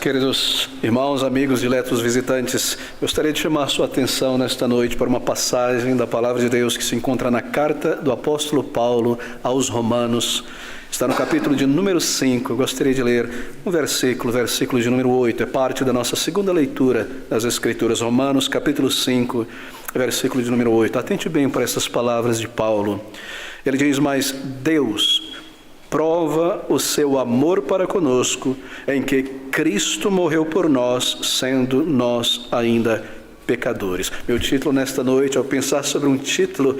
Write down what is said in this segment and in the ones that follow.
Queridos irmãos, amigos, diletos visitantes, gostaria de chamar a sua atenção nesta noite para uma passagem da Palavra de Deus que se encontra na carta do apóstolo Paulo aos Romanos. Está no capítulo de número 5, eu gostaria de ler um versículo de número 8, é parte da nossa segunda leitura das Escrituras, Romanos capítulo 5, versículo de número 8. Atente bem para essas palavras de Paulo. Ele diz: mas Deus prova o seu amor para conosco, em que Cristo morreu por nós, sendo nós ainda pecadores. Meu título nesta noite, ao pensar sobre um título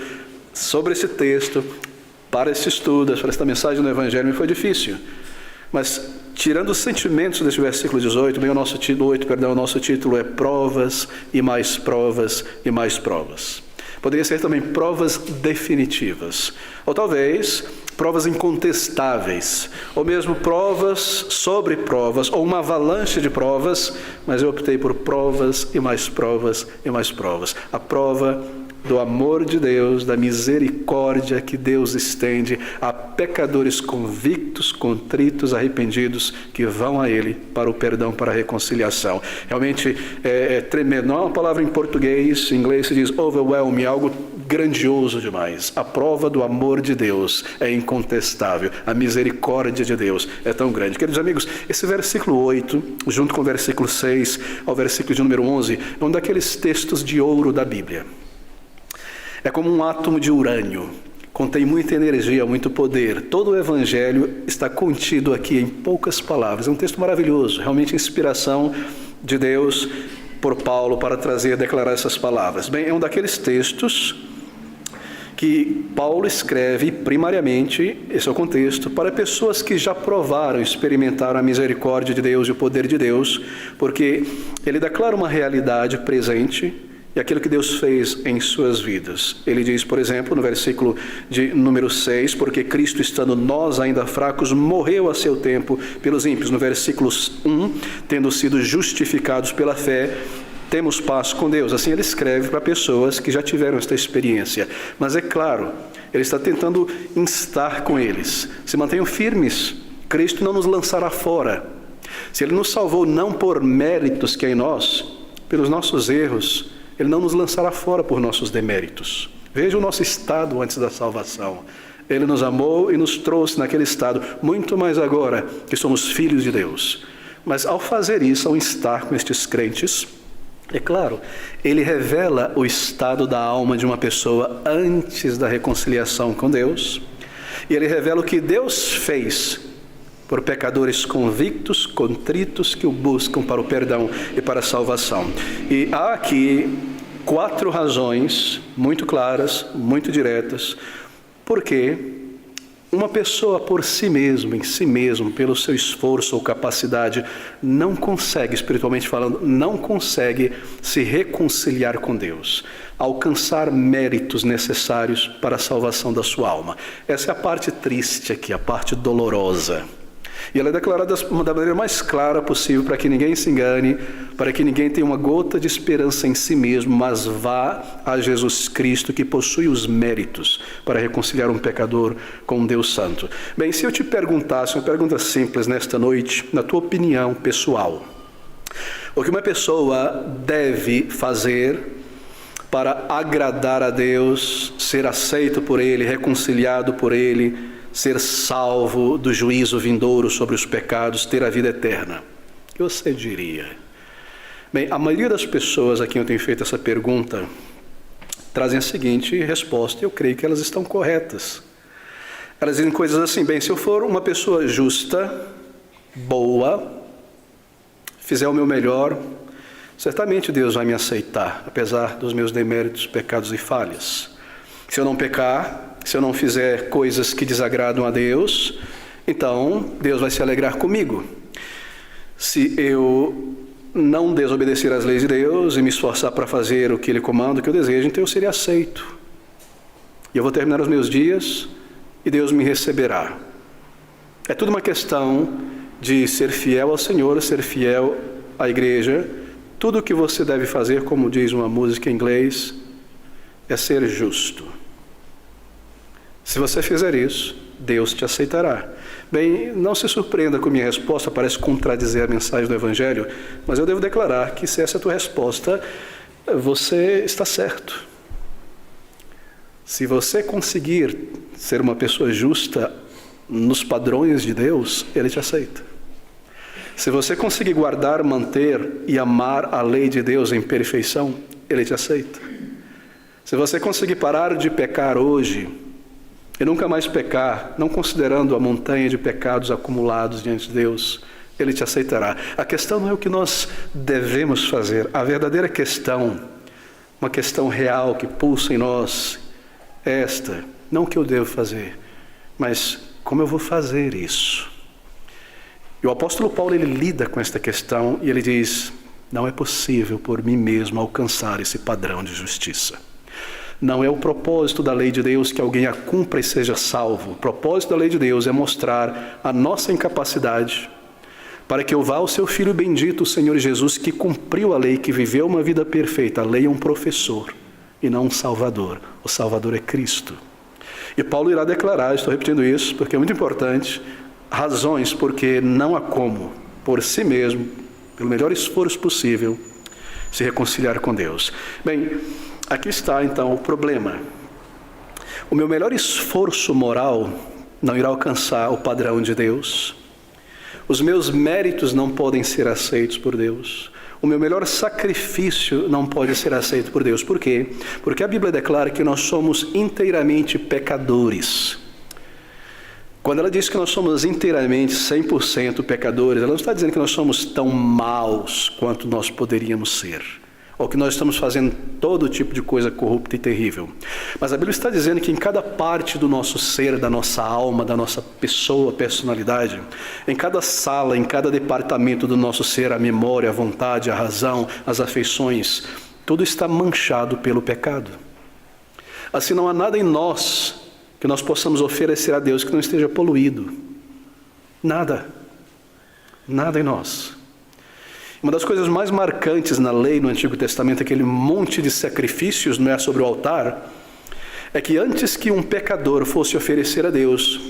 sobre esse texto, para esse estudo, para esta mensagem do Evangelho, me foi difícil. Mas, tirando os sentimentos deste versículo 18, o nosso título é Provas e mais provas e mais provas. Poderia ser também provas definitivas, ou talvez provas incontestáveis, ou mesmo provas sobre provas, ou uma avalanche de provas, mas eu optei por provas e mais provas e mais provas. A prova do amor de Deus, da misericórdia que Deus estende a pecadores convictos, contritos, arrependidos, que vão a Ele para o perdão, para a reconciliação. Realmente é tremendo. Não é uma palavra em português, em inglês se diz overwhelming, algo grandioso demais. A prova do amor de Deus é incontestável. A misericórdia de Deus é tão grande. Queridos amigos, esse versículo 8, junto com o versículo 6 ao versículo de número 11, é um daqueles textos de ouro da Bíblia. É como um átomo de urânio, contém muita energia, muito poder. Todo o Evangelho está contido aqui em poucas palavras. É um texto maravilhoso, realmente inspiração de Deus por Paulo para trazer, declarar essas palavras. Bem, é um daqueles textos que Paulo escreve primariamente, esse é o contexto, para pessoas que já provaram, experimentaram a misericórdia de Deus e o poder de Deus, porque ele declara uma realidade presente e aquilo que Deus fez em suas vidas. Ele diz, por exemplo, no versículo de número 6, porque Cristo, estando nós ainda fracos, morreu a seu tempo pelos ímpios. No versículo 1, tendo sido justificados pela fé, temos paz com Deus. Assim ele escreve para pessoas que já tiveram esta experiência. Mas é claro, ele está tentando instar com eles: se mantenham firmes, Cristo não nos lançará fora. Se ele nos salvou não por méritos que é em nós, pelos nossos erros, ele não nos lançará fora por nossos deméritos. Veja o nosso estado antes da salvação. Ele nos amou e nos trouxe naquele estado, muito mais agora que somos filhos de Deus. Mas ao fazer isso, ao estar com estes crentes, é claro, ele revela o estado da alma de uma pessoa antes da reconciliação com Deus. E ele revela o que Deus fez por pecadores convictos, contritos, que o buscam para o perdão e para a salvação. E há aqui 4 razões muito claras, muito diretas, porque uma pessoa por si mesma, em si mesmo, pelo seu esforço ou capacidade, não consegue, espiritualmente falando, não consegue se reconciliar com Deus, alcançar méritos necessários para a salvação da sua alma. Essa é a parte triste aqui, a parte dolorosa. E ela é declarada da maneira mais clara possível, para que ninguém se engane, para que ninguém tenha uma gota de esperança em si mesmo, mas vá a Jesus Cristo, que possui os méritos para reconciliar um pecador com um Deus Santo. Bem, se eu te perguntasse uma pergunta simples nesta noite, na tua opinião pessoal, o que uma pessoa deve fazer para agradar a Deus, ser aceito por Ele, reconciliado por Ele, ser salvo do juízo vindouro sobre os pecados, ter a vida eterna? O que você diria? Bem, a maioria das pessoas a quem eu tenho feito essa pergunta trazem a seguinte resposta, e eu creio que elas estão corretas. Elas dizem coisas assim: bem, se eu for uma pessoa justa, boa, fizer o meu melhor, certamente Deus vai me aceitar, apesar dos meus deméritos, pecados e falhas. Se eu não pecar, se eu não fizer coisas que desagradam a Deus, então Deus vai se alegrar comigo. Se eu não desobedecer às leis de Deus e me esforçar para fazer o que Ele comanda, o que eu desejo, então eu serei aceito. E eu vou terminar os meus dias e Deus me receberá. É tudo uma questão de ser fiel ao Senhor, ser fiel à igreja. Tudo o que você deve fazer, como diz uma música em inglês, é ser justo. Se você fizer isso, Deus te aceitará. Bem, não se surpreenda com minha resposta, parece contradizer a mensagem do Evangelho, mas eu devo declarar que se essa é a tua resposta, você está certo. Se você conseguir ser uma pessoa justa nos padrões de Deus, Ele te aceita. Se você conseguir guardar, manter e amar a lei de Deus em perfeição, Ele te aceita. Se você conseguir parar de pecar hoje e nunca mais pecar, não considerando a montanha de pecados acumulados diante de Deus, Ele te aceitará. A questão não é o que nós devemos fazer. A verdadeira questão, uma questão real que pulsa em nós, é esta: não o que eu devo fazer, mas como eu vou fazer isso. E o apóstolo Paulo, ele lida com esta questão e ele diz: não é possível por mim mesmo alcançar esse padrão de justiça. Não é o propósito da lei de Deus que alguém a cumpra e seja salvo. O propósito da lei de Deus é mostrar a nossa incapacidade para que eu vá ao seu Filho bendito, o Senhor Jesus, que cumpriu a lei, que viveu uma vida perfeita. A lei é um professor e não um salvador. O salvador é Cristo. E Paulo irá declarar, estou repetindo isso porque é muito importante, razões porque não há como, por si mesmo, pelo melhor esforço possível, se reconciliar com Deus. Bem, aqui está então o problema. O meu melhor esforço moral não irá alcançar o padrão de Deus. Os meus méritos não podem ser aceitos por Deus. O meu melhor sacrifício não pode ser aceito por Deus. Por quê? Porque a Bíblia declara que nós somos inteiramente pecadores. Quando ela diz que nós somos inteiramente, 100% pecadores, ela não está dizendo que nós somos tão maus quanto nós poderíamos ser, ou que nós estamos fazendo todo tipo de coisa corrupta e terrível. Mas a Bíblia está dizendo que em cada parte do nosso ser, da nossa alma, da nossa pessoa, personalidade, em cada sala, em cada departamento do nosso ser, a memória, a vontade, a razão, as afeições, tudo está manchado pelo pecado. Assim, não há nada em nós que nós possamos oferecer a Deus que não esteja poluído. Nada. Nada em nós. Uma das coisas mais marcantes na lei no Antigo Testamento, aquele monte de sacrifícios, não é, sobre o altar, é que antes que um pecador fosse oferecer a Deus,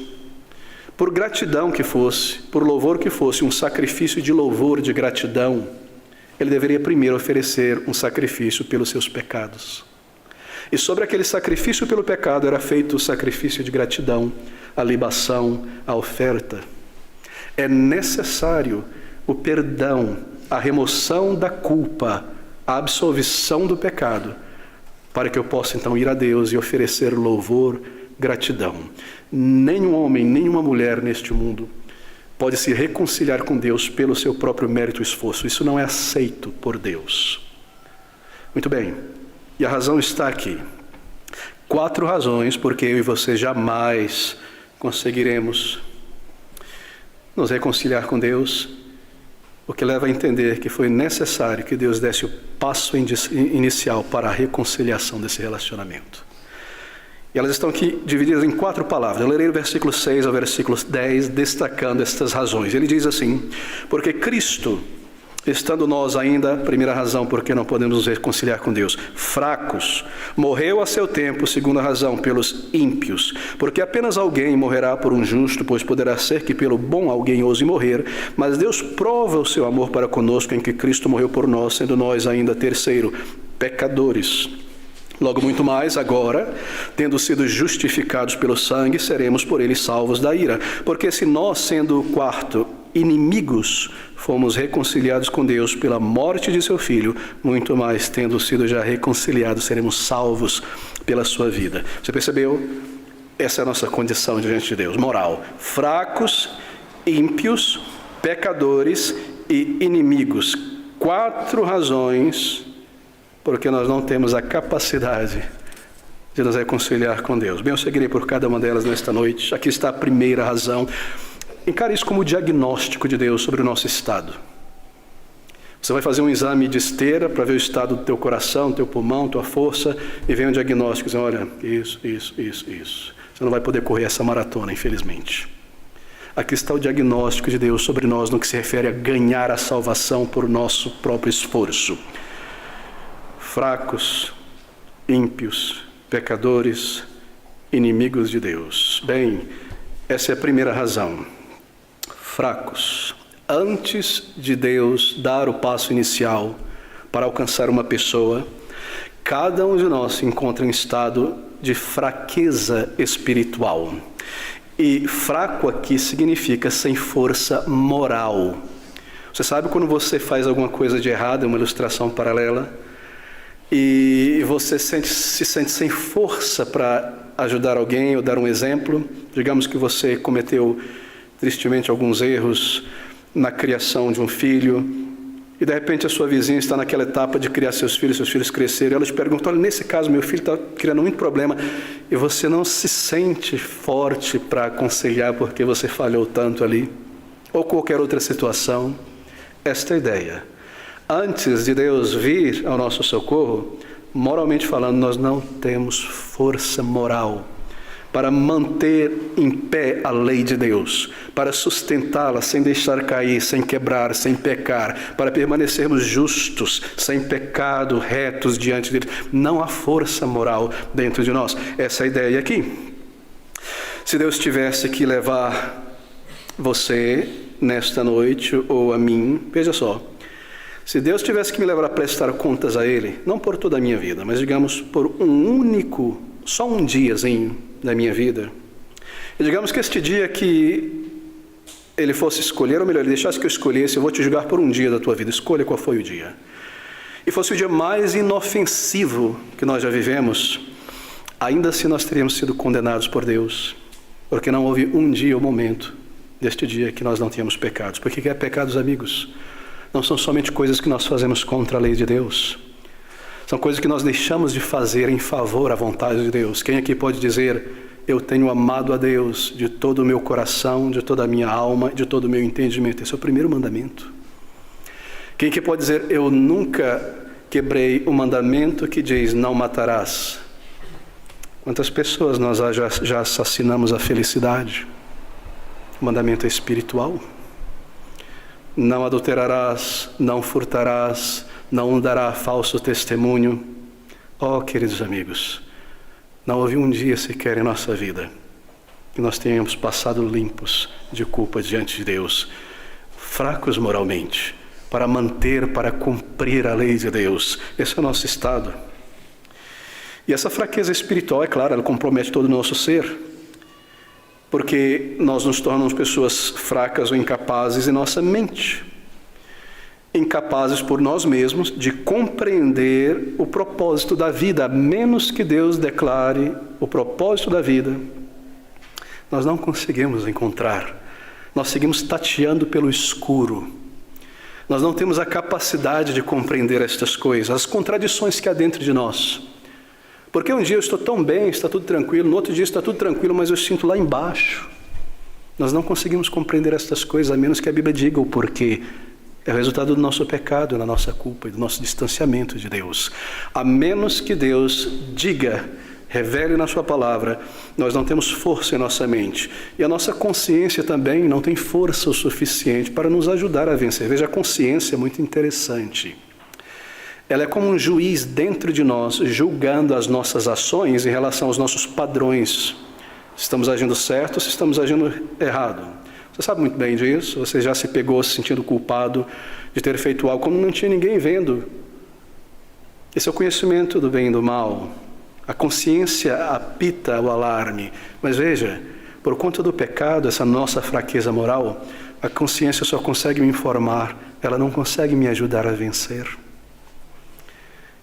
por gratidão que fosse, por louvor que fosse, um sacrifício de louvor, de gratidão, ele deveria primeiro oferecer um sacrifício pelos seus pecados. E sobre aquele sacrifício pelo pecado era feito o sacrifício de gratidão, a libação, a oferta. É necessário o perdão, a remoção da culpa, a absolvição do pecado, para que eu possa então ir a Deus e oferecer louvor, gratidão. Nenhum homem, nenhuma mulher neste mundo pode se reconciliar com Deus pelo seu próprio mérito e esforço. Isso não é aceito por Deus. Muito bem. E a razão está aqui. 4 razões porque eu e você jamais conseguiremos nos reconciliar com Deus, o que leva a entender que foi necessário que Deus desse o passo inicial para a reconciliação desse relacionamento. E elas estão aqui divididas em 4 palavras. Eu lerei o versículo 6 ao versículo 10, destacando estas razões. Ele diz assim: porque Cristo, estando nós ainda, primeira razão porque não podemos nos reconciliar com Deus, fracos, morreu a seu tempo, segunda razão, pelos ímpios, porque apenas alguém morrerá por um justo, pois poderá ser que pelo bom alguém ouse morrer, mas Deus prova o seu amor para conosco em que Cristo morreu por nós, sendo nós ainda, terceiro, pecadores. Logo muito mais, agora, tendo sido justificados pelo sangue, seremos por ele salvos da ira. Porque se nós, sendo, quarto, inimigos, fomos reconciliados com Deus pela morte de seu Filho, muito mais, tendo sido já reconciliados, seremos salvos pela sua vida. Você percebeu? Essa é a nossa condição diante de Deus, moral. Fracos, ímpios, pecadores e inimigos. 4 razões porque nós não temos a capacidade de nos reconciliar com Deus. Bem, eu seguirei por cada uma delas nesta noite. Aqui está a primeira razão. Encare isso como o diagnóstico de Deus sobre o nosso estado. Você vai fazer um exame de esteira para ver o estado do teu coração, teu pulmão, tua força, e vem um diagnóstico dizendo: olha, isso. Você não vai poder correr essa maratona, infelizmente. Aqui está o diagnóstico de Deus sobre nós no que se refere a ganhar a salvação por nosso próprio esforço. Fracos, ímpios, pecadores, inimigos de Deus. Bem, Essa é a primeira razão. Fracos. Antes de Deus dar o passo inicial para alcançar uma pessoa, cada um de nós se encontra em estado de fraqueza espiritual. E fraco aqui significa sem força moral. Você sabe quando você faz alguma coisa de errado, uma ilustração paralela, e você se sente sem força para ajudar alguém ou dar um exemplo? Digamos que você cometeu tristemente alguns erros na criação de um filho, e de repente a sua vizinha está naquela etapa de criar seus filhos crescerem, e ela te pergunta: olha, nesse caso meu filho está criando muito problema, e você não se sente forte para aconselhar porque você falhou tanto ali, ou qualquer outra situação. Esta é a ideia. Antes de Deus vir ao nosso socorro, moralmente falando, nós não temos força moral para manter em pé a lei de Deus, para sustentá-la sem deixar cair, sem quebrar, sem pecar, para permanecermos justos, sem pecado, retos diante dele. Não há força moral dentro de nós. Essa é a ideia aqui. Se Deus tivesse que levar você nesta noite, ou a mim, veja só, se Deus tivesse que me levar a prestar contas a Ele, não por toda a minha vida, mas digamos por só um diazinho da minha vida, e digamos que este dia que Ele fosse escolher, ou melhor, Ele deixasse que eu escolhesse: eu vou te julgar por um dia da tua vida, escolha qual foi o dia, e fosse o dia mais inofensivo que nós já vivemos, ainda assim nós teríamos sido condenados por Deus, porque não houve um dia ou momento deste dia que nós não tínhamos pecados. Porque que é pecados, amigos? Não são somente coisas que nós fazemos contra a lei de Deus, são coisas que nós deixamos de fazer em favor à vontade de Deus. Quem aqui pode dizer: eu tenho amado a Deus de todo o meu coração, de toda a minha alma, de todo o meu entendimento? Esse é o primeiro mandamento. Quem aqui pode dizer: eu nunca quebrei o mandamento que diz não matarás? Quantas pessoas nós já assassinamos a felicidade? O mandamento é espiritual. Não adulterarás, não furtarás, não dará falso testemunho. Oh, queridos amigos, não houve um dia sequer em nossa vida que nós tenhamos passado limpos de culpa diante de Deus, fracos moralmente, para cumprir a lei de Deus. Esse é o nosso estado. E essa fraqueza espiritual, é claro, ela compromete todo o nosso ser, porque nós nos tornamos pessoas fracas ou incapazes em nossa mente, incapazes por nós mesmos de compreender o propósito da vida. A menos que Deus declare o propósito da vida, nós não conseguimos encontrar. Nós seguimos tateando pelo escuro. Nós não temos a capacidade de compreender estas coisas, as contradições que há dentro de nós. Porque um dia eu estou tão bem, está tudo tranquilo, no outro dia está tudo tranquilo, mas eu sinto lá embaixo. Nós não conseguimos compreender estas coisas, a menos que a Bíblia diga o porquê. É o resultado do nosso pecado, da nossa culpa e do nosso distanciamento de Deus. A menos que Deus diga, revele na sua palavra, nós não temos força em nossa mente. E a nossa consciência também não tem força o suficiente para nos ajudar a vencer. Veja, a consciência é muito interessante. Ela é como um juiz dentro de nós, julgando as nossas ações em relação aos nossos padrões. Se estamos agindo certo ou se estamos agindo errado. Você sabe muito bem disso. Você já se pegou se sentindo culpado de ter feito algo quando não tinha ninguém vendo. Esse é o conhecimento do bem e do mal. A consciência apita o alarme. Mas veja, por conta do pecado, essa nossa fraqueza moral, a consciência só consegue me informar, ela não consegue me ajudar a vencer.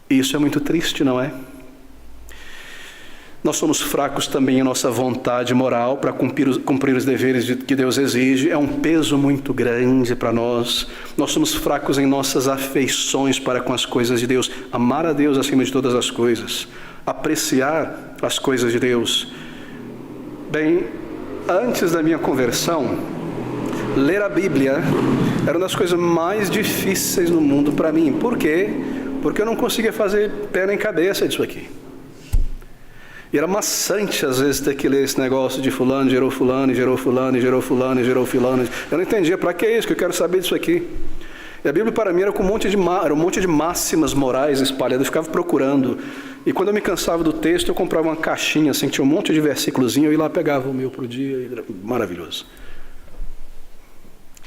E isso é muito triste, não é? Nós somos fracos também em nossa vontade moral para cumprir os deveres que Deus exige. É um peso muito grande para nós. Nós somos fracos em nossas afeições para com as coisas de Deus. Amar a Deus acima de todas as coisas. Apreciar as coisas de Deus. Bem, antes da minha conversão, ler a Bíblia era uma das coisas mais difíceis no mundo para mim. Por quê? Porque eu não conseguia fazer pé nem cabeça disso aqui. E era maçante às vezes ter que ler esse negócio de fulano, gerou fulano, gerou fulano, gerou fulano, gerou fulano. Eu não entendia, para que isso, que eu quero saber disso aqui. E a Bíblia para mim era um monte de máximas morais espalhadas, eu ficava procurando. E quando eu me cansava do texto, eu comprava uma caixinha, assim, que tinha um monte de versículozinho, eu ia lá, pegava o meu para o dia, e era maravilhoso.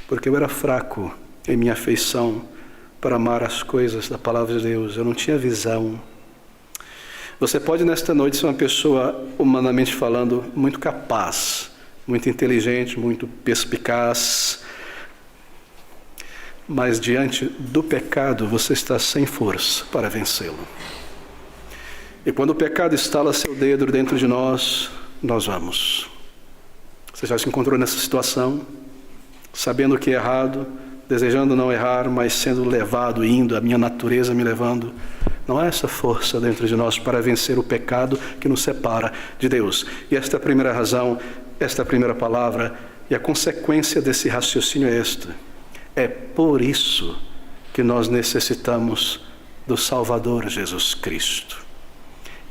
Porque eu era fraco em minha afeição para amar as coisas da palavra de Deus. Eu não tinha visão. Você pode nesta noite ser uma pessoa, humanamente falando, muito capaz, muito inteligente, muito perspicaz, mas diante do pecado você está sem força para vencê-lo. E quando o pecado estala seu dedo dentro de nós, nós vamos. Você já se encontrou nessa situação, sabendo que é errado, desejando não errar, mas sendo levado, indo, a minha natureza me levando. Não há essa força dentro de nós para vencer o pecado que nos separa de Deus. E esta é a primeira razão, esta é a primeira palavra, e a consequência desse raciocínio é esta. É por isso que nós necessitamos do Salvador Jesus Cristo.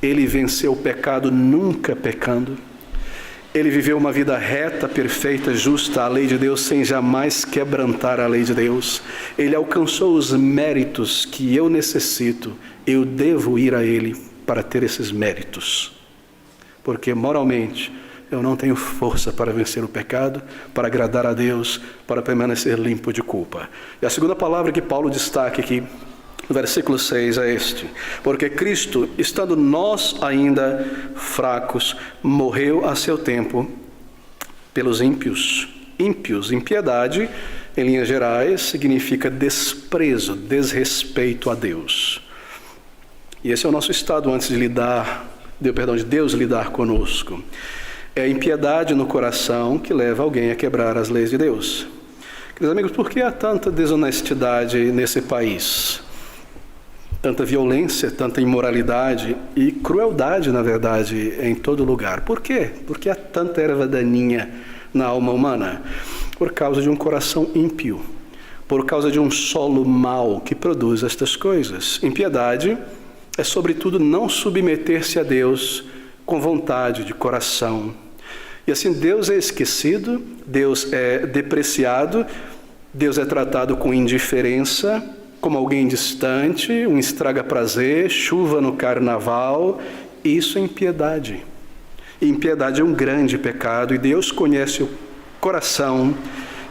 Ele venceu o pecado nunca pecando. Ele viveu uma vida reta, perfeita, justa, a lei de Deus, sem jamais quebrantar a lei de Deus. Ele alcançou os méritos que eu necessito. Eu devo ir a Ele para ter esses méritos. Porque moralmente eu não tenho força para vencer o pecado, para agradar a Deus, para permanecer limpo de culpa. E a segunda palavra que Paulo destaca aqui, no versículo 6, é este: porque Cristo, estando nós ainda fracos, morreu a seu tempo pelos ímpios. Ímpios, impiedade, em linhas gerais, significa desprezo, desrespeito a Deus. E esse é o nosso estado antes de Deus lidar conosco. É a impiedade no coração que leva alguém a quebrar as leis de Deus. Queridos amigos, por que há tanta desonestidade nesse país? Tanta violência, tanta imoralidade e crueldade, na verdade, em todo lugar. Por quê? Porque há tanta erva daninha na alma humana. Por causa de um coração ímpio, por causa de um solo mau que produz estas coisas. Impiedade é, sobretudo, não submeter-se a Deus com vontade de coração. E assim, Deus é esquecido, Deus é depreciado, Deus é tratado com indiferença, como alguém distante, um estraga-prazer, chuva no carnaval. Isso é impiedade. E impiedade é um grande pecado, e Deus conhece o coração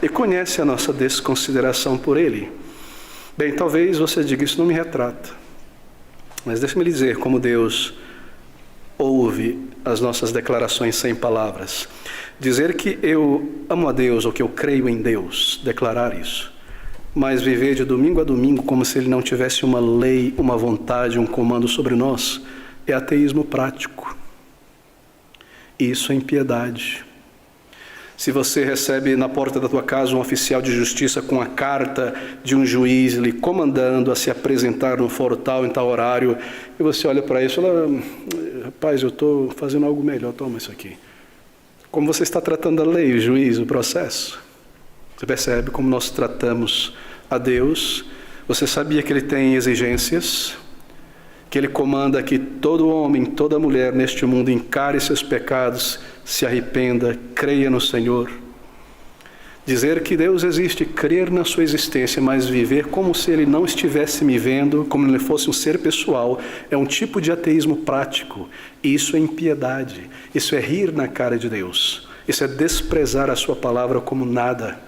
e conhece a nossa desconsideração por Ele. Bem, talvez você diga, isso não me retrata. Mas deixe-me lhe dizer como Deus ouve as nossas declarações sem palavras. Dizer que eu amo a Deus ou que eu creio em Deus, declarar isso. Mas viver de domingo a domingo como se Ele não tivesse uma lei, uma vontade, um comando sobre nós, é ateísmo prático. Isso é impiedade. Se você recebe na porta da tua casa um oficial de justiça com a carta de um juiz lhe comandando a se apresentar no fórum tal, em tal horário, e você olha para isso e fala, rapaz, eu estou fazendo algo melhor, toma isso aqui. Como você está tratando a lei, o juiz, o processo? Você percebe como nós tratamos a Deus? Você sabia que Ele tem exigências? Que Ele comanda que todo homem, toda mulher neste mundo encare seus pecados, se arrependa, creia no Senhor. Dizer que Deus existe, crer na sua existência, mas viver como se Ele não estivesse me vendo, como Ele fosse um ser pessoal, é um tipo de ateísmo prático. E isso é impiedade. Isso é rir na cara de Deus. Isso é desprezar a sua palavra como nada.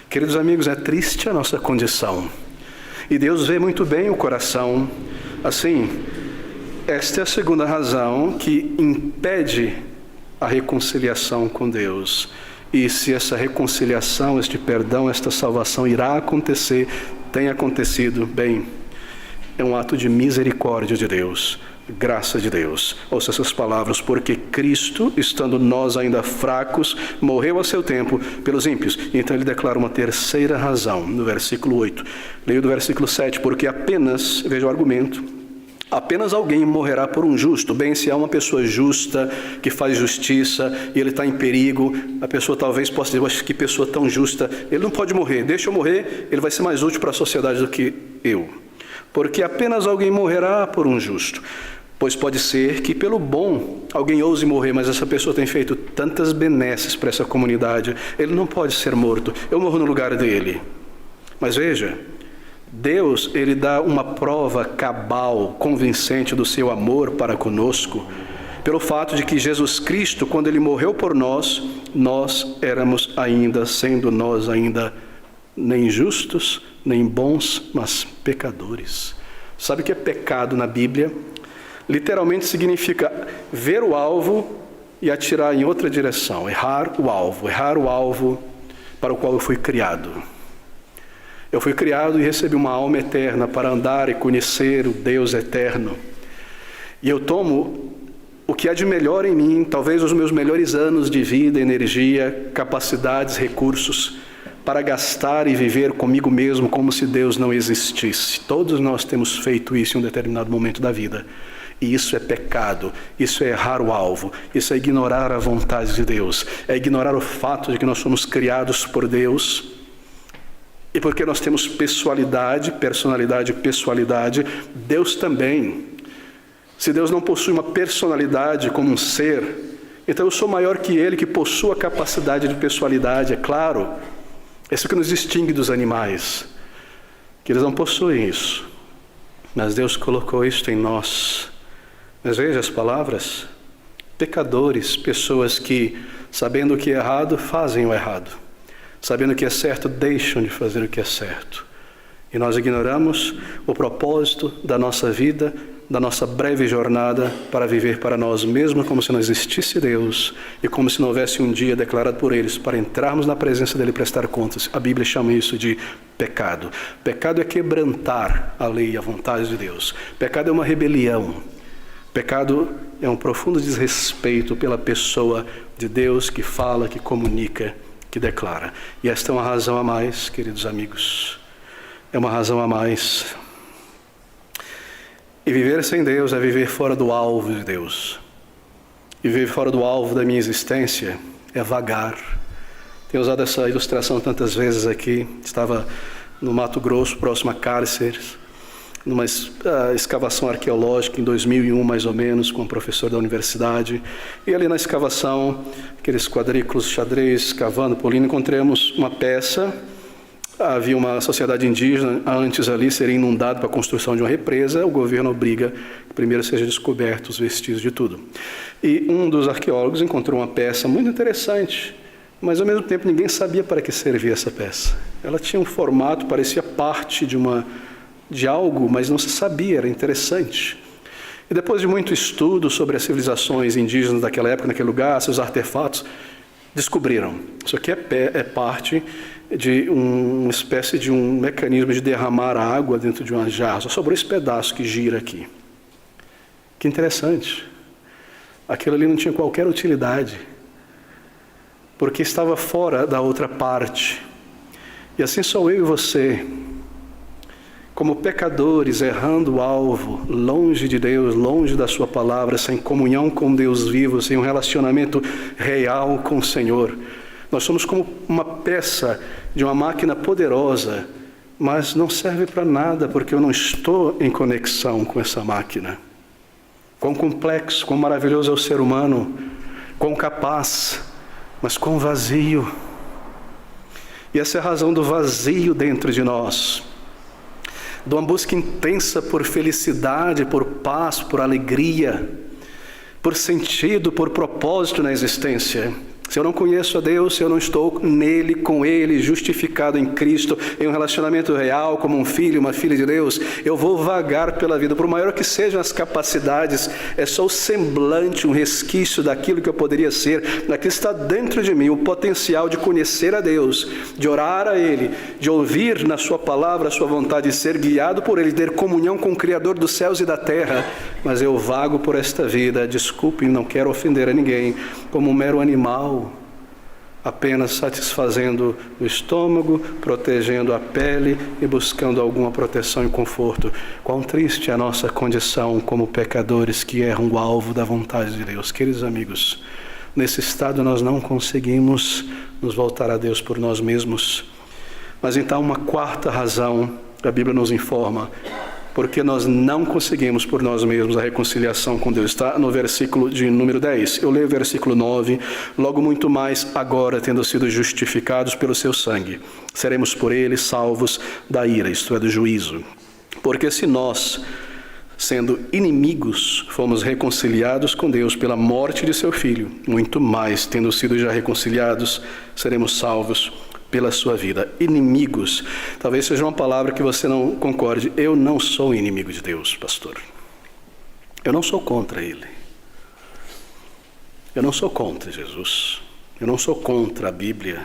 Queridos amigos, é triste a nossa condição. E Deus vê muito bem o coração. Assim, esta é a segunda razão que impede a reconciliação com Deus. E se essa reconciliação, este perdão, esta salvação irá acontecer, tem acontecido, bem, é um ato de misericórdia de Deus, graça de Deus. Ouça essas palavras: porque Cristo, estando nós ainda fracos, morreu a seu tempo pelos ímpios. Então ele declara uma terceira razão, no versículo 8. Leio do versículo 7, porque apenas, veja o argumento, apenas alguém morrerá por um justo. Bem, se há uma pessoa justa, que faz justiça, e ele está em perigo, a pessoa talvez possa dizer, que pessoa tão justa, ele não pode morrer, deixa eu morrer, ele vai ser mais útil para a sociedade do que eu. Porque apenas alguém morrerá por um justo. Pois pode ser que pelo bom alguém ouse morrer, mas essa pessoa tem feito tantas benesses para essa comunidade, ele não pode ser morto, eu morro no lugar dele. Mas veja, Deus, Ele dá uma prova cabal, convincente do seu amor para conosco, pelo fato de que Jesus Cristo, quando Ele morreu por nós, nós éramos ainda, sendo nós ainda nem justos, nem bons, mas pecadores. Sabe o que é pecado na Bíblia? Literalmente significa ver o alvo e atirar em outra direção, errar o alvo para o qual eu fui criado. Eu fui criado e recebi uma alma eterna para andar e conhecer o Deus eterno. E eu tomo o que há de melhor em mim, talvez os meus melhores anos de vida, energia, capacidades, recursos, para gastar e viver comigo mesmo como se Deus não existisse. Todos nós temos feito isso em um determinado momento da vida. E isso é pecado, isso é errar o alvo, isso é ignorar a vontade de Deus, é ignorar o fato de que nós somos criados por Deus. E porque nós temos personalidade, Deus também. Se Deus não possui uma personalidade como um ser, então eu sou maior que Ele, que possui a capacidade de pessoalidade, é claro. Isso que nos distingue dos animais, que eles não possuem isso. Mas Deus colocou isso em nós. Mas veja as palavras: pecadores, pessoas que, sabendo o que é errado, fazem o errado. Sabendo o que é certo, deixam de fazer o que é certo. E nós ignoramos o propósito da nossa vida, da nossa breve jornada para viver para nós mesmos como se não existisse Deus e como se não houvesse um dia declarado por eles para entrarmos na presença dele e prestar contas. A Bíblia chama isso de pecado. Pecado é quebrantar a lei e a vontade de Deus. Pecado é uma rebelião. Pecado é um profundo desrespeito pela pessoa de Deus que fala, que comunica, que declara. E esta é uma razão a mais, queridos amigos. É uma razão a mais. E viver sem Deus é viver fora do alvo de Deus. E viver fora do alvo da minha existência é vagar. Tenho usado essa ilustração tantas vezes aqui. Estava no Mato Grosso, próximo a Cárceres, numa escavação arqueológica em 2001, mais ou menos, com um professor da universidade. E ali na escavação, aqueles quadrículos xadrez, cavando, polindo, encontramos uma peça. Havia uma sociedade indígena, antes ali seria inundado para a construção de uma represa. O governo obriga que primeiro seja descoberto os vestígios de tudo. E um dos arqueólogos encontrou uma peça muito interessante, mas ao mesmo tempo ninguém sabia para que servia essa peça. Ela tinha um formato, parecia parte de algo, mas não se sabia, era interessante. E depois de muito estudo sobre as civilizações indígenas daquela época, naquele lugar, seus artefatos, descobriram. Isso aqui é parte de uma espécie de um mecanismo de derramar água dentro de uma jarra. Só sobrou esse pedaço que gira aqui. Que interessante. Aquilo ali não tinha qualquer utilidade, porque estava fora da outra parte. E assim sou eu e você, como pecadores, errando o alvo, longe de Deus, longe da sua palavra, sem comunhão com Deus vivo, sem um relacionamento real com o Senhor. Nós somos como uma peça de uma máquina poderosa, mas não serve para nada, porque eu não estou em conexão com essa máquina. Quão complexo, quão maravilhoso é o ser humano, quão capaz, mas quão vazio. E essa é a razão do vazio dentro de nós, de uma busca intensa por felicidade, por paz, por alegria, por sentido, por propósito na existência. Se eu não conheço a Deus, se eu não estou nele, com Ele, justificado em Cristo, em um relacionamento real, como um filho, uma filha de Deus, eu vou vagar pela vida. Por maior que sejam as capacidades, é só o semblante, um resquício daquilo que eu poderia ser, daquilo que está dentro de mim, o potencial de conhecer a Deus, de orar a Ele, de ouvir na Sua palavra a Sua vontade, de ser guiado por Ele, ter comunhão com o Criador dos céus e da terra. Mas eu vago por esta vida, desculpe, não quero ofender a ninguém, como um mero animal, apenas satisfazendo o estômago, protegendo a pele e buscando alguma proteção e conforto. Quão triste é a nossa condição como pecadores que erram o alvo da vontade de Deus. Queridos amigos, nesse estado nós não conseguimos nos voltar a Deus por nós mesmos. Mas então uma quarta razão, a Bíblia nos informa, porque nós não conseguimos por nós mesmos a reconciliação com Deus. Está no versículo de número 10. Eu leio o versículo 9. Logo muito mais agora, tendo sido justificados pelo seu sangue, seremos por ele salvos da ira, isto é, do juízo. Porque se nós, sendo inimigos, fomos reconciliados com Deus pela morte de seu Filho, muito mais, tendo sido já reconciliados, seremos salvos pela sua vida. Inimigos, talvez seja uma palavra que você não concorde. Eu não sou inimigo de Deus, pastor. Eu não sou contra Ele. Eu não sou contra Jesus. Eu não sou contra a Bíblia.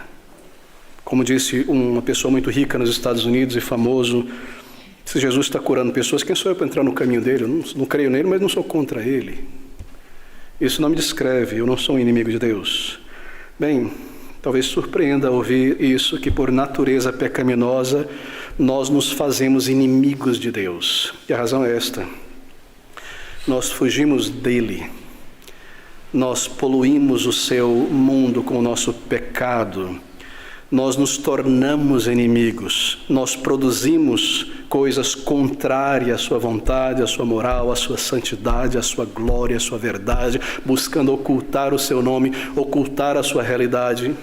Como disse uma pessoa muito rica nos Estados Unidos e famoso, se Jesus está curando pessoas, quem sou eu para entrar no caminho dele? Eu não creio nele, mas não sou contra ele. Isso não me descreve, eu não sou um inimigo de Deus. Bem, talvez surpreenda ouvir isso, que por natureza pecaminosa nós nos fazemos inimigos de Deus. E a razão é esta: nós fugimos dele, nós poluímos o seu mundo com o nosso pecado, nós nos tornamos inimigos, nós produzimos coisas contrárias à sua vontade, à sua moral, à sua santidade, à sua glória, à sua verdade, buscando ocultar o seu nome, ocultar a sua realidade,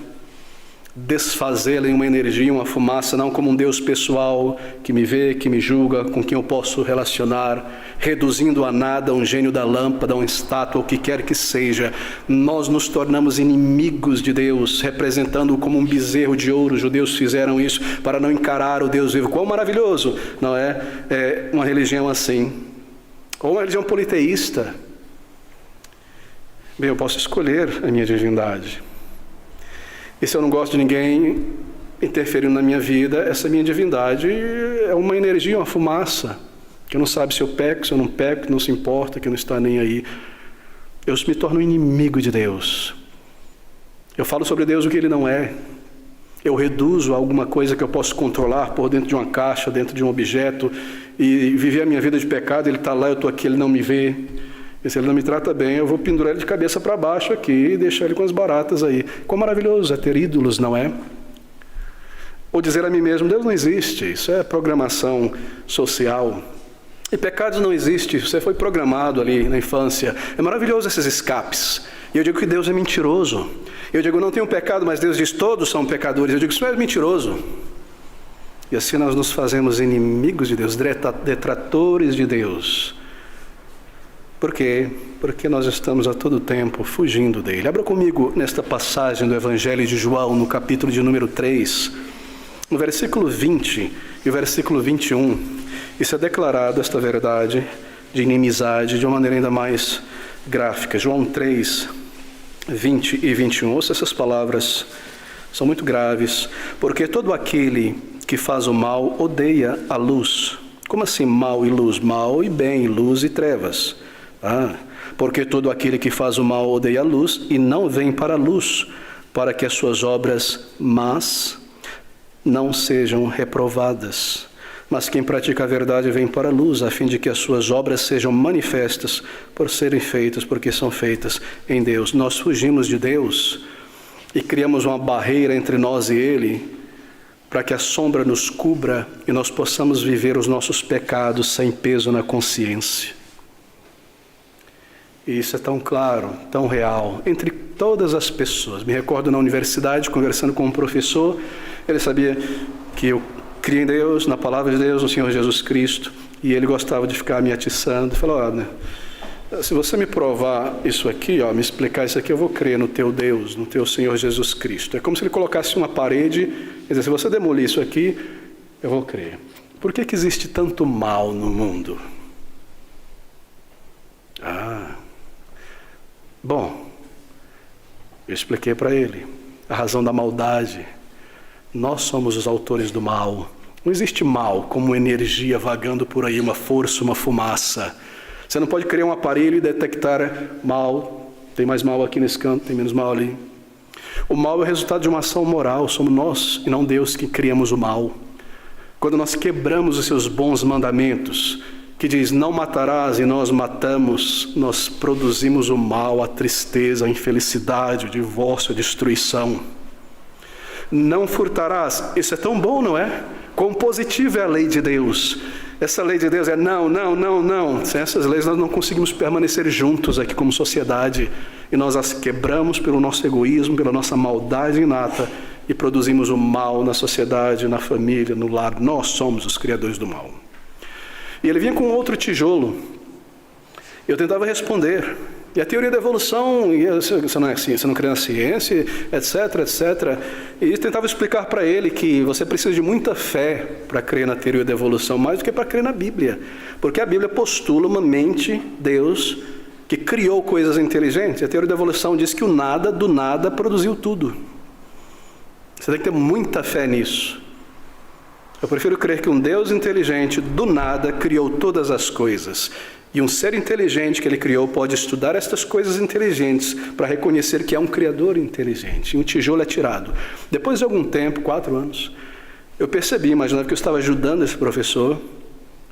desfazê-la em uma energia, uma fumaça, não como um Deus pessoal que me vê, que me julga, com quem eu posso relacionar, reduzindo a nada um gênio da lâmpada, uma estátua, o que quer que seja. Nós nos tornamos inimigos de Deus, representando-o como um bezerro de ouro. Os judeus fizeram isso para não encarar o Deus vivo. Quão maravilhoso, não é? É uma religião assim, ou uma religião politeísta. Bem, eu posso escolher a minha divindade. E se eu não gosto de ninguém interferindo na minha vida, essa minha divindade é uma energia, uma fumaça, que não sabe se eu peco, se eu não peco, que não se importa, que não está nem aí. Eu me torno inimigo de Deus. Eu falo sobre Deus o que Ele não é. Eu reduzo a alguma coisa que eu posso controlar por dentro de uma caixa, dentro de um objeto, e viver a minha vida de pecado. Ele está lá, eu estou aqui, Ele não me vê. E se ele não me trata bem, eu vou pendurar ele de cabeça para baixo aqui e deixar ele com as baratas aí. Quão maravilhoso é ter ídolos, não é? Ou dizer a mim mesmo, Deus não existe, isso é programação social. E pecados não existem, você foi programado ali na infância. É maravilhoso esses escapes. E eu digo que Deus é mentiroso. Eu digo, não tenho pecado, mas Deus diz, todos são pecadores. Eu digo, isso não é mentiroso. E assim nós nos fazemos inimigos de Deus, detratores de Deus. Por quê? Porque nós estamos a todo tempo fugindo dele. Abra comigo nesta passagem do Evangelho de João, no capítulo de número 3, no versículo 20 e o versículo 21. Isso é declarado, esta verdade de inimizade, de uma maneira ainda mais gráfica. João 3, 20 e 21. Ouça essas palavras, são muito graves. Porque todo aquele que faz o mal odeia a luz. Como assim mal e luz? Mal e bem, luz e trevas. Porque todo aquele que faz o mal odeia a luz e não vem para a luz, para que as suas obras más não sejam reprovadas. Mas quem pratica a verdade vem para a luz, a fim de que as suas obras sejam manifestas por serem feitas, porque são feitas em Deus. Nós fugimos de Deus e criamos uma barreira entre nós e Ele, para que a sombra nos cubra e nós possamos viver os nossos pecados sem peso na consciência. E isso é tão claro, tão real, entre todas as pessoas. Me recordo na universidade, conversando com um professor, ele sabia que eu criei em Deus, na palavra de Deus, no Senhor Jesus Cristo, e ele gostava de ficar me atiçando. Falou, olha, se você me provar isso aqui, me explicar isso aqui, eu vou crer no teu Deus, no teu Senhor Jesus Cristo. É como se ele colocasse uma parede, e dizer, se você demolir isso aqui, eu vou crer. Por que existe tanto mal no mundo? Bom, eu expliquei para ele a razão da maldade. Nós somos os autores do mal. Não existe mal como energia vagando por aí, uma força, uma fumaça. Você não pode criar um aparelho e detectar mal. Tem mais mal aqui nesse canto, tem menos mal ali. O mal é o resultado de uma ação moral. Somos nós e não Deus que criamos o mal. Quando nós quebramos os seus bons mandamentos, que diz, não matarás, e nós matamos, nós produzimos o mal, a tristeza, a infelicidade, o divórcio, a destruição. Não furtarás, isso é tão bom, não é? Quão positiva é a lei de Deus. Essa lei de Deus é não, não, não, não. Sem essas leis nós não conseguimos permanecer juntos aqui como sociedade. E nós as quebramos pelo nosso egoísmo, pela nossa maldade inata e produzimos o mal na sociedade, na família, no lar. Nós somos os criadores do mal. E ele vinha com outro tijolo. Eu tentava responder. E a teoria da evolução, você não é assim, você não crê na ciência, etc, etc. E tentava explicar para ele que você precisa de muita fé para crer na teoria da evolução, mais do que para crer na Bíblia. Porque a Bíblia postula uma mente, Deus, que criou coisas inteligentes. A teoria da evolução diz que o nada, do nada, produziu tudo. Você tem que ter muita fé nisso. Eu prefiro crer que um Deus inteligente, do nada, criou todas as coisas. E um ser inteligente que ele criou pode estudar estas coisas inteligentes para reconhecer que é um Criador inteligente. E um tijolo é tirado. Depois de algum tempo, 4 anos, eu percebi, imaginava que eu estava ajudando esse professor.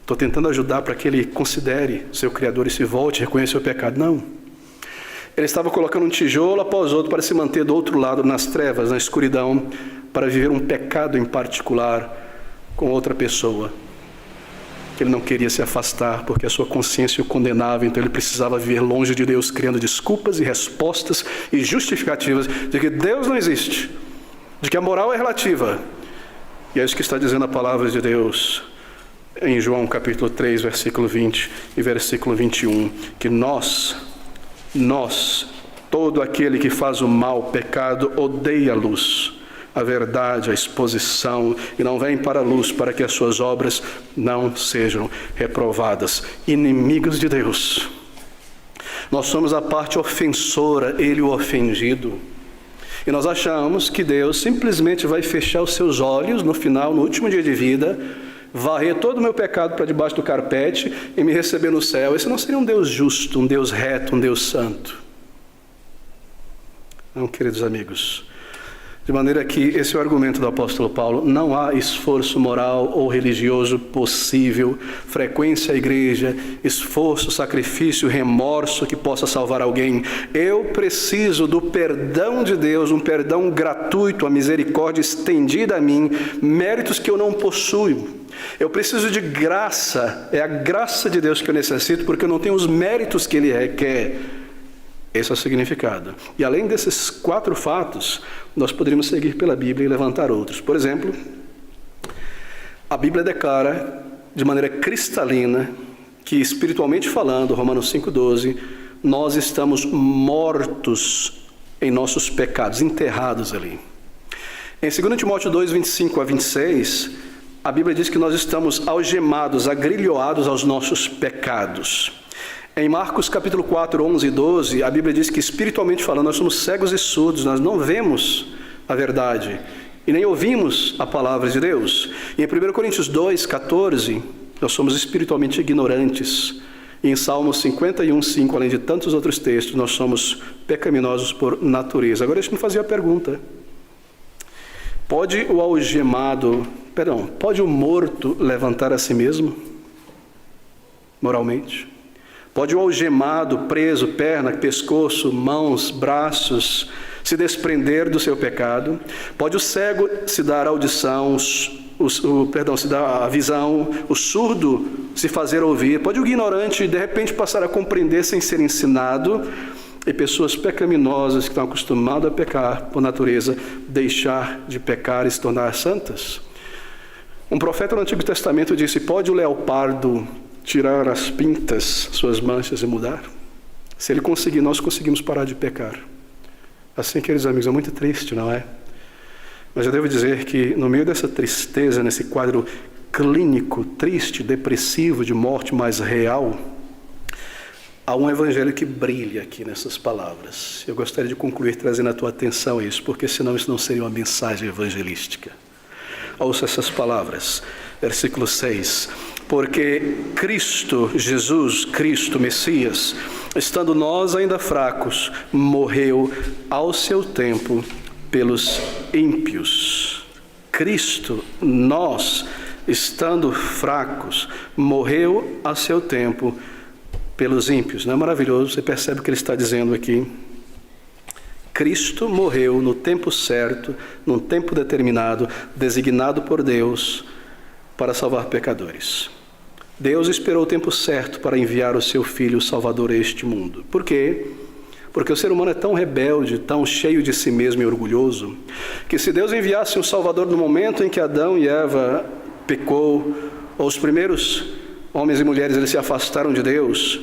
Estou tentando ajudar para que ele considere seu Criador e se volte, reconheça o pecado. Não. Ele estava colocando um tijolo após outro para se manter do outro lado, nas trevas, na escuridão, para viver um pecado em particular com outra pessoa. Que ele não queria se afastar, porque a sua consciência o condenava, então ele precisava viver longe de Deus, criando desculpas e respostas e justificativas de que Deus não existe, de que a moral é relativa. E é isso que está dizendo a palavra de Deus em João capítulo 3, versículo 20 e versículo 21, que nós, todo aquele que faz o mal, pecado, odeia a luz, a verdade, a exposição, e não vem para a luz para que as suas obras não sejam reprovadas. Inimigos de Deus. Nós somos a parte ofensora, ele o ofendido. E nós achamos que Deus simplesmente vai fechar os seus olhos no final, no último dia de vida, varrer todo o meu pecado para debaixo do carpete e me receber no céu. Esse não seria um Deus justo, um Deus reto, um Deus santo. Não, queridos amigos. De maneira que esse é o argumento do apóstolo Paulo. Não há esforço moral ou religioso possível, frequência à igreja, esforço, sacrifício, remorso que possa salvar alguém. Eu preciso do perdão de Deus, um perdão gratuito, a misericórdia estendida a mim, méritos que eu não possuo. Eu preciso de graça, é a graça de Deus que eu necessito, porque eu não tenho os méritos que Ele requer. Esse é o significado. E além desses 4 fatos, nós poderíamos seguir pela Bíblia e levantar outros. Por exemplo, a Bíblia declara de maneira cristalina que, espiritualmente falando, Romanos 5,12, nós estamos mortos em nossos pecados, enterrados ali. Em 2 Timóteo 2, 25 a 26, a Bíblia diz que nós estamos algemados, agrilhoados aos nossos pecados. Em Marcos capítulo 4, 11 e 12, a Bíblia diz que, espiritualmente falando, nós somos cegos e surdos, nós não vemos a verdade e nem ouvimos a palavra de Deus. E em 1 Coríntios 2, 14, nós somos espiritualmente ignorantes. E em Salmos 51, 5, além de tantos outros textos, nós somos pecaminosos por natureza. Agora deixa eu me fazer a pergunta. Pode o morto levantar a si mesmo? Moralmente? Pode o algemado, preso, perna, pescoço, mãos, braços, se desprender do seu pecado? Pode o cego se dar audição, se dar a visão, o surdo se fazer ouvir? Pode o ignorante, de repente, passar a compreender sem ser ensinado? E pessoas pecaminosas que estão acostumadas a pecar por natureza, deixar de pecar e se tornar santas? Um profeta no Antigo Testamento disse: pode o leopardo tirar as pintas, suas manchas e mudar? Se ele conseguir, nós conseguimos parar de pecar. Assim, queridos amigos, é muito triste, não é? Mas eu devo dizer que no meio dessa tristeza, nesse quadro clínico, triste, depressivo, de morte mais real, há um evangelho que brilha aqui nessas palavras. Eu gostaria de concluir trazendo a tua atenção a isso, porque senão isso não seria uma mensagem evangelística. Ouça essas palavras, versículo 6. Porque Cristo, Jesus, Cristo, Messias, estando nós ainda fracos, morreu ao seu tempo pelos ímpios. Cristo, nós, estando fracos, morreu a seu tempo pelos ímpios. Não é maravilhoso? Você percebe o que ele está dizendo aqui? Cristo morreu no tempo certo, num tempo determinado, designado por Deus, para salvar pecadores. Deus esperou o tempo certo para enviar o seu Filho Salvador a este mundo. Por quê? Porque o ser humano é tão rebelde, tão cheio de si mesmo e orgulhoso, que se Deus enviasse um Salvador no momento em que Adão e Eva pecou, ou os primeiros homens e mulheres eles se afastaram de Deus,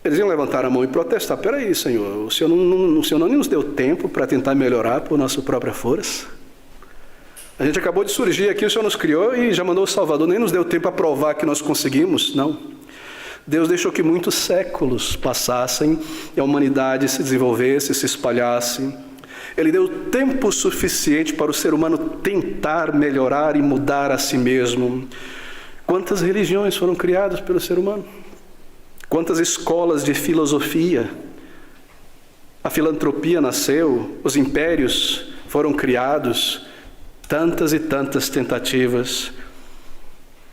eles iam levantar a mão e protestar: peraí, Senhor, o Senhor não nos deu tempo para tentar melhorar por nossa própria força? A gente acabou de surgir aqui, o Senhor nos criou e já mandou o Salvador, nem nos deu tempo para provar que nós conseguimos? Não. Deus deixou que muitos séculos passassem e a humanidade se desenvolvesse, se espalhasse. Ele deu tempo suficiente para o ser humano tentar melhorar e mudar a si mesmo. Quantas religiões foram criadas pelo ser humano? Quantas escolas de filosofia? A filantropia nasceu, os impérios foram criados, tantas e tantas tentativas,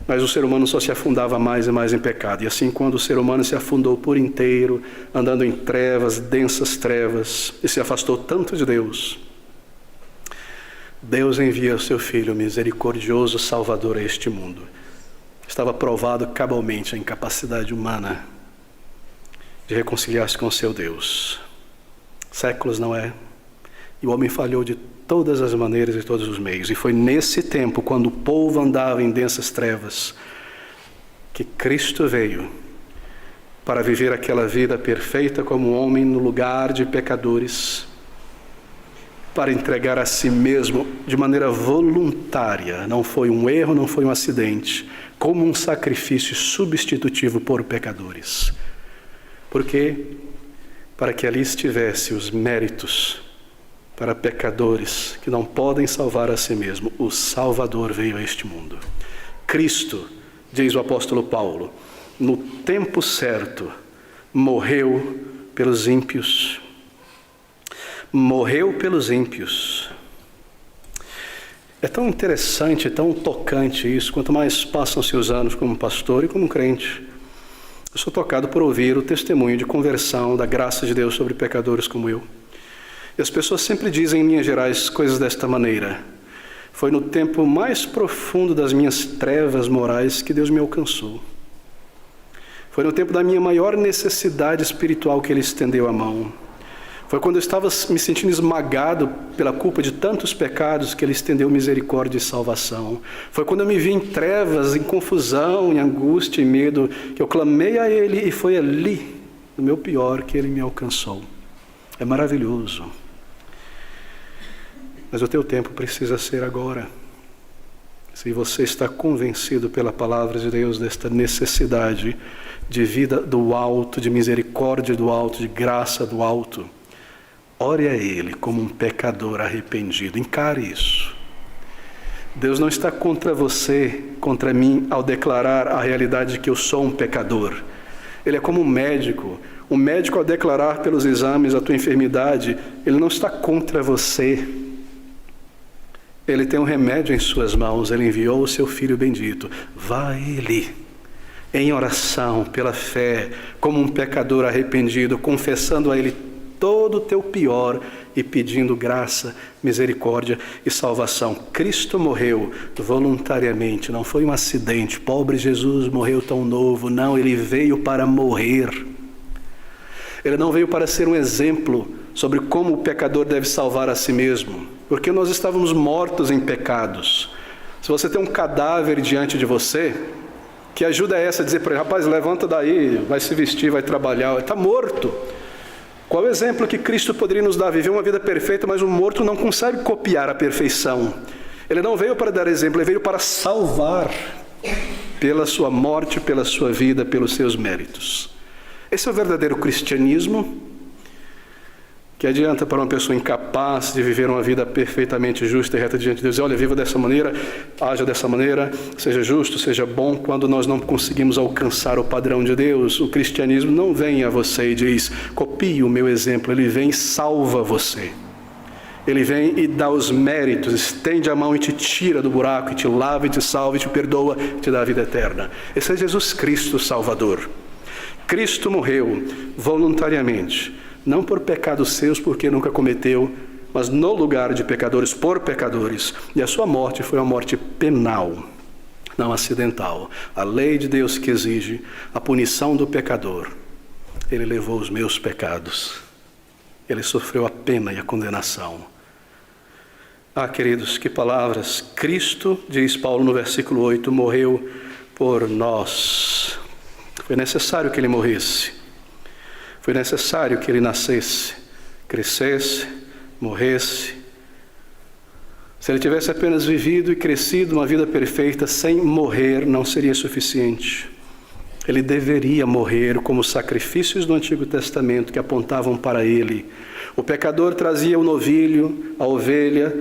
mas o ser humano só se afundava mais e mais em pecado. E assim, quando o ser humano se afundou por inteiro, andando em trevas, densas trevas, e se afastou tanto de Deus, Deus envia o seu Filho misericordioso Salvador a este mundo. Estava provado cabalmente a incapacidade humana de reconciliar-se com o seu Deus. Séculos, não é? E o homem falhou de todas as maneiras e todos os meios. E foi nesse tempo, quando o povo andava em densas trevas, que Cristo veio para viver aquela vida perfeita como homem no lugar de pecadores, para entregar a si mesmo de maneira voluntária. Não foi um erro, não foi um acidente, como um sacrifício substitutivo por pecadores. Por quê? Para que ali estivesse os méritos para pecadores que não podem salvar a si mesmo. O Salvador veio a este mundo. Cristo, diz o apóstolo Paulo, no tempo certo, morreu pelos ímpios. Morreu pelos ímpios. É tão interessante, tão tocante isso, quanto mais passam-se os anos como pastor e como crente. Eu sou tocado por ouvir o testemunho de conversão, da graça de Deus sobre pecadores como eu. E as pessoas sempre dizem, em linhas gerais, coisas desta maneira: foi no tempo mais profundo das minhas trevas morais que Deus me alcançou. Foi no tempo da minha maior necessidade espiritual que Ele estendeu a mão. Foi quando eu estava me sentindo esmagado pela culpa de tantos pecados que Ele estendeu misericórdia e salvação. Foi quando eu me vi em trevas, em confusão, em angústia e medo, que eu clamei a Ele, e foi ali, no meu pior, que Ele me alcançou. É maravilhoso. Mas o teu tempo precisa ser agora. Se você está convencido pela palavra de Deus desta necessidade de vida do alto, de misericórdia do alto, de graça do alto, ore a Ele como um pecador arrependido. Encare isso. Deus não está contra você, contra mim, ao declarar a realidade de que eu sou um pecador. Ele é como um médico. O médico, ao declarar pelos exames a tua enfermidade, ele não está contra você. Ele tem um remédio em suas mãos. Ele enviou o seu Filho bendito. Vá a Ele, em oração, pela fé, como um pecador arrependido, confessando a Ele todo o teu pior e pedindo graça, misericórdia e salvação. Cristo morreu voluntariamente, não foi um acidente. Pobre Jesus morreu tão novo. Não, Ele veio para morrer. Ele não veio para ser um exemplo sobre como o pecador deve salvar a si mesmo, porque nós estávamos mortos em pecados. Se você tem um cadáver diante de você, que ajuda é essa a dizer para ele: rapaz, levanta daí, vai se vestir, vai trabalhar, está morto. Qual é o exemplo que Cristo poderia nos dar? Viver uma vida perfeita, mas um morto não consegue copiar a perfeição. Ele não veio para dar exemplo, ele veio para salvar pela sua morte, pela sua vida, pelos seus méritos. Esse é o verdadeiro cristianismo. Que adianta para uma pessoa incapaz de viver uma vida perfeitamente justa e reta diante de Deus? Olha, viva dessa maneira, haja dessa maneira, seja justo, seja bom, quando nós não conseguimos alcançar o padrão de Deus. O cristianismo não vem a você e diz: copie o meu exemplo. Ele vem e salva você. Ele vem e dá os méritos, estende a mão e te tira do buraco, e te lava, e te salva, e te perdoa, e te dá a vida eterna. Esse é Jesus Cristo, Salvador. Cristo morreu voluntariamente, não por pecados seus, porque nunca cometeu, mas no lugar de pecadores, por pecadores. E a sua morte foi uma morte penal. não acidental. A lei de Deus que exige a punição do pecador. Ele levou os meus pecados. Ele sofreu a pena e a condenação. Ah, queridos, que palavras! Cristo, diz Paulo no versículo 8, morreu por nós. Foi necessário que ele morresse. Foi necessário que ele nascesse, crescesse, morresse. Se ele tivesse apenas vivido e crescido uma vida perfeita sem morrer, não seria suficiente. Ele deveria morrer como os sacrifícios do Antigo Testamento que apontavam para ele. O pecador trazia o novilho, a ovelha,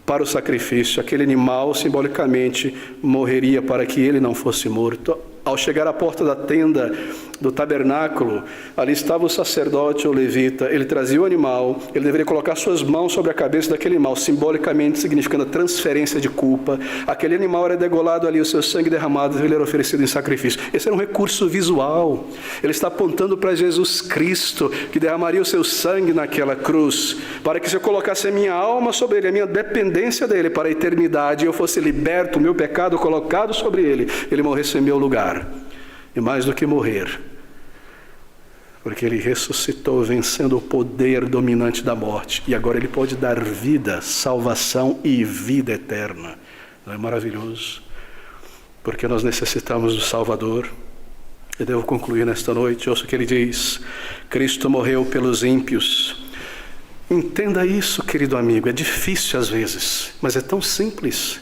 para o sacrifício. Aquele animal simbolicamente morreria para que ele não fosse morto. Ao chegar à porta da tenda do tabernáculo, ali estava o sacerdote ou levita. Ele trazia o animal, ele deveria colocar suas mãos sobre a cabeça daquele animal, simbolicamente significando a transferência de culpa. Aquele animal era degolado ali, o seu sangue derramado, ele era oferecido em sacrifício. Esse era um recurso visual. Ele está apontando para Jesus Cristo, que derramaria o seu sangue naquela cruz, para que se eu colocasse a minha alma sobre ele, a minha dependência dele para a eternidade, e eu fosse liberto, o meu pecado colocado sobre ele, ele morresse em meu lugar. E mais do que morrer, porque ele ressuscitou vencendo o poder dominante da morte, e agora ele pode dar vida, salvação e vida eterna. Não é maravilhoso? Porque nós necessitamos do Salvador. Eu devo concluir nesta noite. Ouça o que ele diz: Cristo morreu pelos ímpios. Entenda isso, querido amigo, é difícil às vezes, mas é tão simples.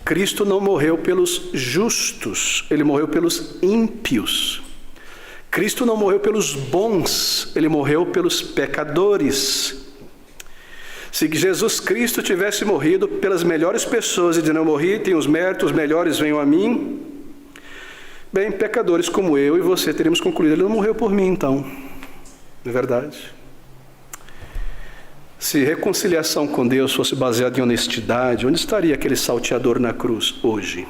Cristo não morreu pelos justos, ele morreu pelos ímpios. Cristo não morreu pelos bons, ele morreu pelos pecadores. Se Jesus Cristo tivesse morrido pelas melhores pessoas e de não morrer, tem os méritos, os melhores venham a mim, bem, pecadores como eu e você teríamos concluído, ele não morreu por mim então, não é verdade? Se reconciliação com Deus fosse baseada em honestidade, onde estaria aquele salteador na cruz hoje?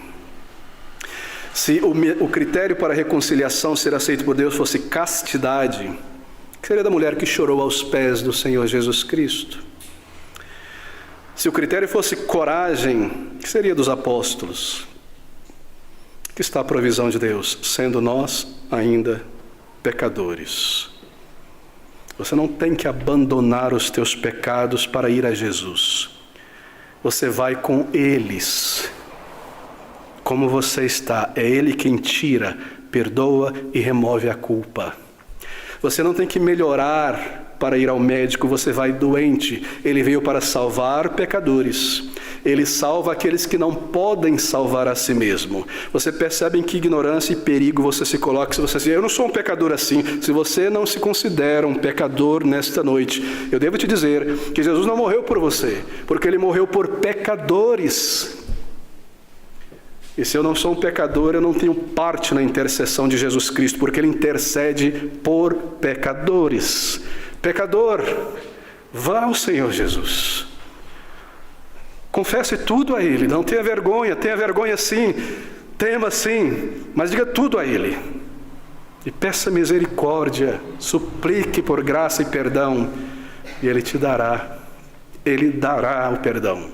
Se o critério para a reconciliação ser aceito por Deus fosse castidade, o que seria da mulher que chorou aos pés do Senhor Jesus Cristo? Se o critério fosse coragem, o que seria dos apóstolos? Que está a provisão de Deus, sendo nós ainda pecadores. Você não tem que abandonar os teus pecados para ir a Jesus. Você vai com eles. Como você está, é Ele quem tira, perdoa e remove a culpa. Você não tem que melhorar para ir ao médico, você vai doente. Ele veio para salvar pecadores. Ele salva aqueles que não podem salvar a si mesmo. Você percebe em que ignorância e perigo você se coloca se você diz, eu não sou um pecador assim. Se você não se considera um pecador nesta noite, eu devo te dizer que Jesus não morreu por você, porque Ele morreu por pecadores. E se eu não sou um pecador, eu não tenho parte na intercessão de Jesus Cristo, porque Ele intercede por pecadores. Pecador, vá ao Senhor Jesus. Confesse tudo a Ele, não tenha vergonha sim, tema sim, mas diga tudo a Ele. E peça misericórdia, suplique por graça e perdão, e Ele te dará. Ele dará o perdão,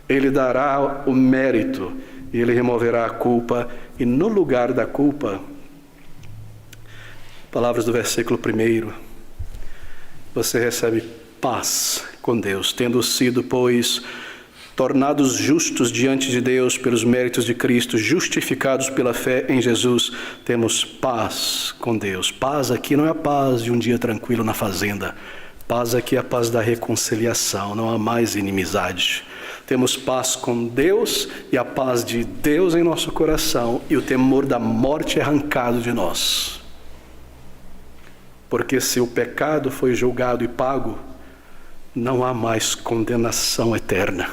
Ele dará o mérito, e Ele removerá a culpa, e no lugar da culpa, palavras do versículo 1, você recebe paz com Deus, tendo sido, pois, tornados justos diante de Deus pelos méritos de Cristo, justificados pela fé em Jesus, temos paz com Deus. Paz aqui não é a paz de um dia tranquilo na fazenda. Paz aqui é a paz da reconciliação, não há mais inimizade. Temos paz com Deus e a paz de Deus em nosso coração e o temor da morte arrancado de nós. Porque se o pecado foi julgado e pago, não há mais condenação eterna.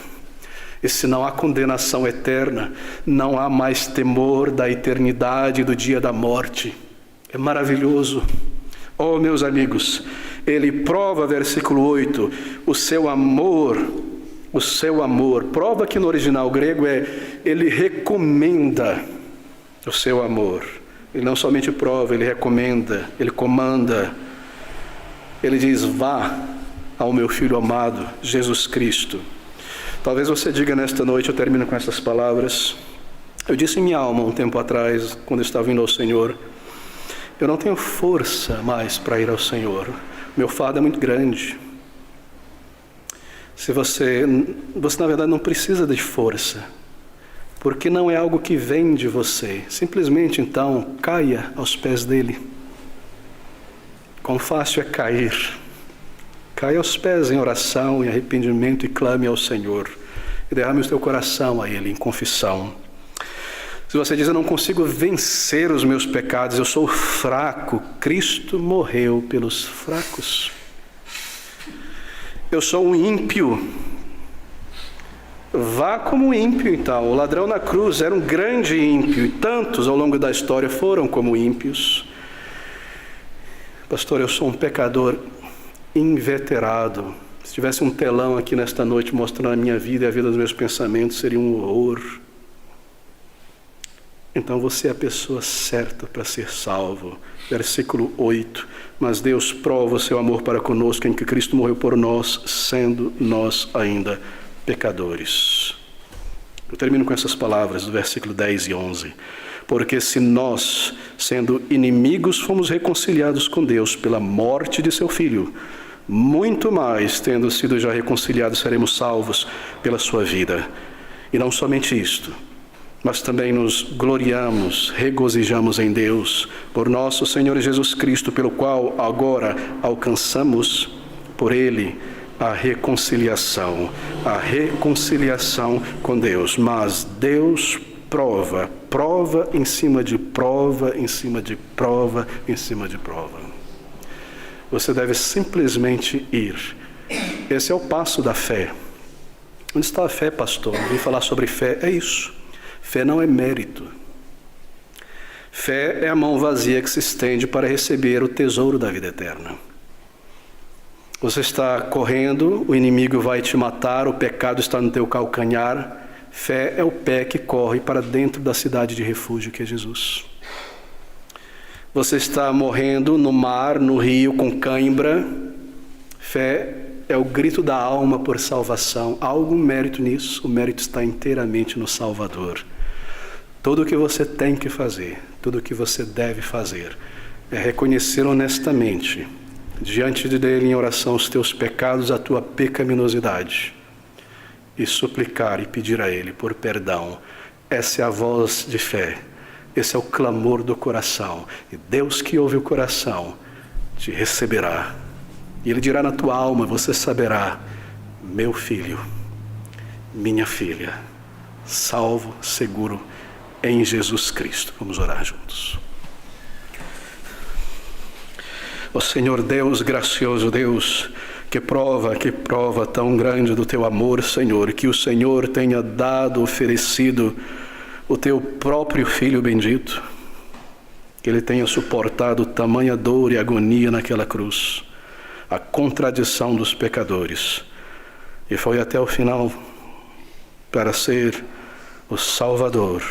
E se não há condenação eterna, não há mais temor da eternidade, do dia da morte. É maravilhoso. Oh, meus amigos, Ele prova, versículo 8, o seu amor, prova que no original grego Ele recomenda o seu amor. Ele não somente prova, Ele recomenda, Ele comanda. Ele diz, vá ao meu Filho amado, Jesus Cristo. Talvez você diga nesta noite, eu termino com essas palavras, Eu disse em minha alma um tempo atrás, quando eu estava indo ao Senhor, eu não tenho força mais para ir ao Senhor. Meu fardo é muito grande. Você na verdade não precisa de força, porque não é algo que vem de você. Simplesmente então caia aos pés dele. Quão fácil é cair. Caia aos pés em oração, em arrependimento e clame ao Senhor. E derrame o teu coração a Ele em confissão. Se você diz, eu não consigo vencer os meus pecados, eu sou fraco, Cristo morreu pelos fracos. Eu sou um ímpio. Vá como ímpio então. O ladrão na cruz era um grande ímpio, e tantos ao longo da história foram como ímpios. Pastor, eu sou um pecador inveterado. Se tivesse um telão aqui nesta noite mostrando a minha vida e a vida dos meus pensamentos, seria um horror. Então você é a pessoa certa para ser salvo. Versículo 8. Mas Deus prova o seu amor para conosco em que Cristo morreu por nós, sendo nós ainda pecadores. Eu termino com essas palavras do versículo 10 e 11. Porque se nós, sendo inimigos, fomos reconciliados com Deus pela morte de seu Filho, muito mais, tendo sido já reconciliados, seremos salvos pela sua vida. E não somente isto, mas também nos gloriamos, regozijamos em Deus, por nosso Senhor Jesus Cristo, pelo qual agora alcançamos por Ele a reconciliação com Deus. Mas Deus prova em cima de prova, em cima de prova, em cima de prova. Você deve simplesmente ir. Esse é o passo da fé. Onde está a fé, pastor? Vim falar sobre fé. É isso. Fé não é mérito. Fé é a mão vazia que se estende para receber o tesouro da vida eterna. Você está correndo, o inimigo vai te matar, o pecado está no teu calcanhar. Fé é o pé que corre para dentro da cidade de refúgio que é Jesus. Você está morrendo no mar, no rio, com cãibra. Fé é o grito da alma por salvação. Há algum mérito nisso? O mérito está inteiramente no Salvador. Tudo o que você tem que fazer, tudo o que você deve fazer, é reconhecer honestamente, diante dele em oração, os teus pecados, a tua pecaminosidade, e suplicar e pedir a Ele por perdão. Essa é a voz de fé, esse é o clamor do coração. E Deus que ouve o coração te receberá. E Ele dirá na tua alma, você saberá, meu filho, minha filha, salvo, seguro em Jesus Cristo. Vamos orar juntos. Ó Senhor Deus, gracioso Deus, que prova tão grande do teu amor, Senhor, que o Senhor tenha dado, oferecido o teu próprio Filho bendito, que Ele tenha suportado tamanha dor e agonia naquela cruz, a contradição dos pecadores, e foi até o final para ser o Salvador,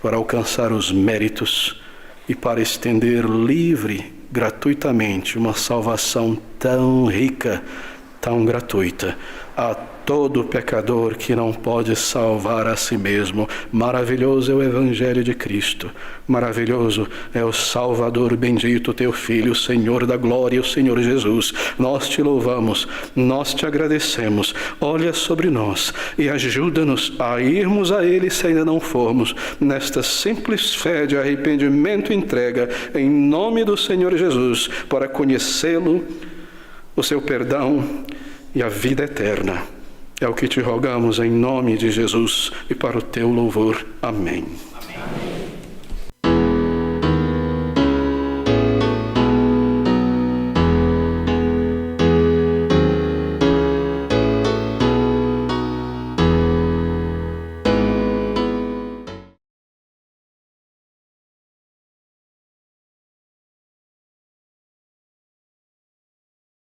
para alcançar os méritos e para estender livre, gratuitamente, uma salvação tão rica, tão gratuita, a todo pecador que não pode salvar a si mesmo. Maravilhoso é o Evangelho de Cristo, maravilhoso é o Salvador bendito, teu Filho, o Senhor da glória, o Senhor Jesus. Nós te louvamos, nós te agradecemos. Olha sobre nós e ajuda-nos a irmos a Ele, se ainda não formos, nesta simples fé de arrependimento e entrega, em nome do Senhor Jesus, para conhecê-lo, o seu perdão e a vida eterna. É o que te rogamos em nome de Jesus e para o teu louvor. Amém.